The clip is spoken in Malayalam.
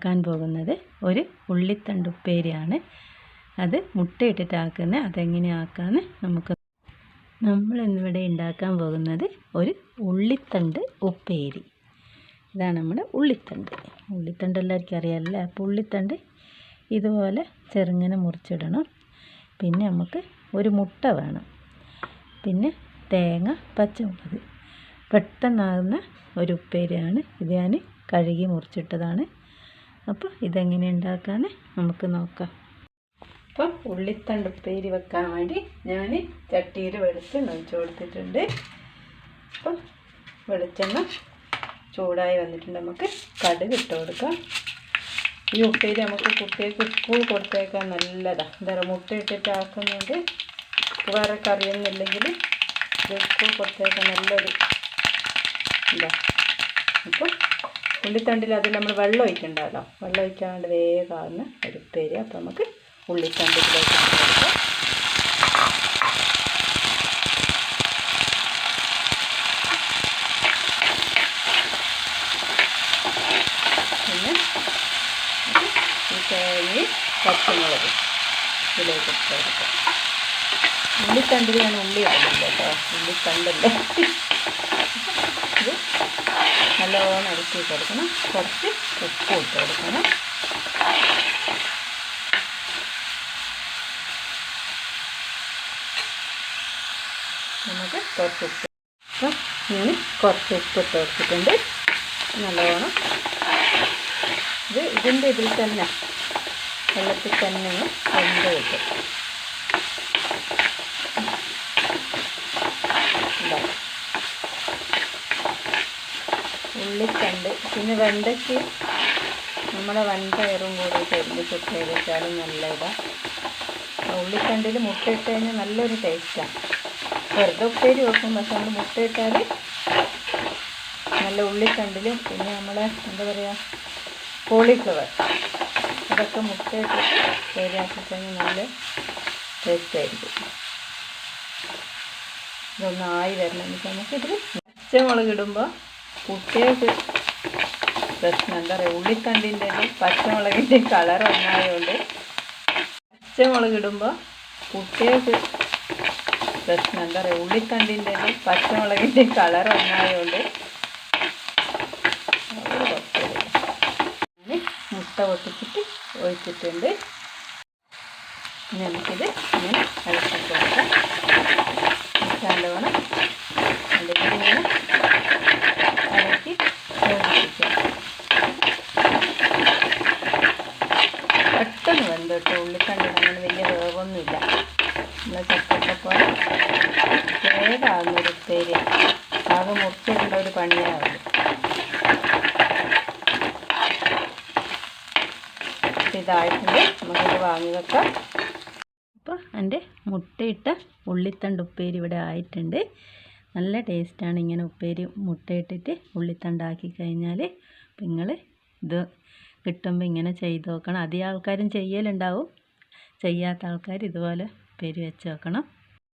ആക്കാൻ പോകുന്നത് ഒരു ഉള്ളിത്തണ്ട് ഉപ്പേരിയാണ്. അത് മുട്ടയിട്ടിട്ടാക്കുന്ന അതെങ്ങനെയാണ് ആക്കാമെന്ന് നമ്മളിന്നിവിടെ ഉണ്ടാക്കാൻ പോകുന്നത് ഒരു ഉള്ളിത്തണ്ട് ഉപ്പേരി. ഇതാണ് നമ്മുടെ ഉള്ളിത്തണ്ട് എല്ലാവർക്കും അറിയാമല്ലേ. അപ്പോൾ ഉള്ളിത്തണ്ട് ഇതുപോലെ ചെറുങ്ങനെ മുറിച്ചിടണം. പിന്നെ നമുക്ക് ഒരു മുട്ട വേണം, പിന്നെ തേങ്ങ, പച്ചമുളക്. പെട്ടെന്നാകുന്ന ഒരു ഉപ്പേരിയാണ് ഇത്. ഞാൻ കഴുകി മുറിച്ചിട്ടതാണ്. അപ്പോൾ ഇതെങ്ങനെ ഉണ്ടാക്കാമെന്ന് നമുക്ക് നോക്കാം. അപ്പം ഉള്ളിത്തണ്ട് ഉപ്പേരി വെക്കാൻ വേണ്ടി ഞാൻ ചട്ടിയിൽ വെളിച്ചെണ്ണ ഒഴിച്ച് കൊടുത്തിട്ടുണ്ട്. അപ്പം വെളിച്ചെണ്ണ ചൂടായി വന്നിട്ടുണ്ട്. നമുക്ക് കടുക് ഇട്ട് കൊടുക്കാം. ഈ ഉപ്പേരി നമുക്ക് കുട്ടികൾക്ക് സ്കൂൾ കൊടുത്തേക്കാൻ നല്ലതാണ്. എന്താ പറയുക, മുട്ട ഇട്ടിട്ട് ആക്കുന്നുണ്ട്. വേറെ കറിയൊന്നുമില്ലെങ്കിൽ ഇത് സ്കൂൾ കൊടുത്തേക്കാൻ നല്ലൊരു ഇതാ. അപ്പോൾ ഉള്ളിത്തണ്ടിൽ അതിൽ നമ്മൾ വെള്ളം ഒഴിക്കണ്ടല്ലോ. വെള്ളം ഒഴിക്കാണ്ട് വേഗമാകുന്ന ഒരു ഉപ്പേരി. അപ്പോൾ നമുക്ക് ഉള്ളിത്തണ്ടിലേക്ക് കൊടുക്കാം. പിന്നെ ഈ തേങ്ങ, പച്ചമുളക് ഇതിലേക്ക് ഇട്ട് കൊടുക്കാം. ഉള്ളിത്തണ്ടിൽ ഞാൻ ഉള്ളി ഇടുന്നില്ല കേട്ടോ, ഉള്ളിത്തണ്ടല്ലേ. ഇത് നല്ലോണം ഇറക്കി കൊടുക്കണം. കുറച്ച് ഉപ്പ് ഇട്ട് കൊടുക്കണം. നമുക്ക് കുറച്ച് ഉപ്പ്, അപ്പം ഇനി കുറച്ച് ഉപ്പ് ഇട്ട് കൊടുത്തിട്ടുണ്ട്. നല്ലോണം ഇതിൻ്റെ ഇതിൽ തന്നെ വെള്ളത്തിൽ തന്നെ വെന്ത് കിട്ടും. ഉള്ളിത്തണ്ട് പിന്നെ വെണ്ടയ്ക്ക് നമ്മുടെ വൻപയറും കൂടി തെരഞ്ഞിട്ട് വെച്ചാലും നല്ല ഇതാണ്. ഉള്ളിത്തണ്ടിൽ മുട്ട ഇട്ട് കഴിഞ്ഞാൽ നല്ലൊരു ടേസ്റ്റാണ്. വെറുതെ ഉപ്പേരി വെക്കും, പക്ഷെ നമ്മൾ മുട്ട ഇട്ടാൽ നല്ല ഉള്ളിത്തണ്ടിലും പിന്നെ നമ്മളെ എന്താ പറയുക, കോളിഫ്ലവർ, അതൊക്കെ മുട്ട ഇട്ടിട്ട് ശരിയാക്കി കഴിഞ്ഞാൽ നല്ല ടേസ്റ്റായിരിക്കും. ഇതൊന്നായി വരണമെങ്കിൽ നമുക്കിതിൽ പച്ചമുളക് ഇടുമ്പോൾ കുട്ടികൾക്ക് പ്രശ്നം എന്താ പറയുക, ഉള്ളിത്തണ്ടിൻ്റെ പച്ചമുളകിൻ്റെ കളർ ഒന്നായതുകൊണ്ട് പച്ചമുളക് ഇടുമ്പോൾ കുട്ടികൾക്ക് പ്രശ്നം എന്താ പറയുക, ഉള്ളിത്തണ്ടിൻ്റെ പച്ചമുളകിൻ്റെ കളർ ഒന്നായതുകൊണ്ട് മുട്ട പൊട്ടിച്ചിട്ട് ഒഴിച്ചിട്ടുണ്ട്. നമുക്കിത് ഇങ്ങനെ ഇളക്കി കൊടുക്കാം. നല്ലോണം അല്ലെങ്കിൽ ഇങ്ങനെ ഇളക്കി യോജിപ്പിക്കാം. പെട്ടെന്ന് വെന്ത് കേട്ടോ. ഉള്ളിത്തണ്ടിന് അങ്ങനെ വലിയ വേവൊന്നുമില്ല. നമ്മൾ ചപ്പൊക്കെ പോലെ വേഗമാകുന്നൊരു ഉപ്പേരിയാണ്. ആകെ മുറിച്ചിടേണ്ട ഒരു പണിയാവില്ല. ഇതായിട്ടുണ്ട്, നമുക്കിത് വാങ്ങി വെക്കാം. അപ്പോൾ എൻ്റെ മുട്ടയിട്ട ഉള്ളിത്തണ്ട് ഉപ്പേരി ഇവിടെ ആയിട്ടുണ്ട്. നല്ല ടേസ്റ്റാണ് ഇങ്ങനെ ഉപ്പേരി മുട്ടയിട്ടിട്ട് ഉള്ളിത്തണ്ടാക്കി കഴിഞ്ഞാൽ. അപ്പം നിങ്ങൾ ഇത് കിട്ടുമ്പോൾ ഇങ്ങനെ ചെയ്ത് നോക്കണം. അധികം ആൾക്കാരും ചെയ്യലുണ്ടാവും, ചെയ്യാത്ത ആൾക്കാർ ഇതുപോലെ ഉപ്പേരി വെച്ച് വെക്കണം.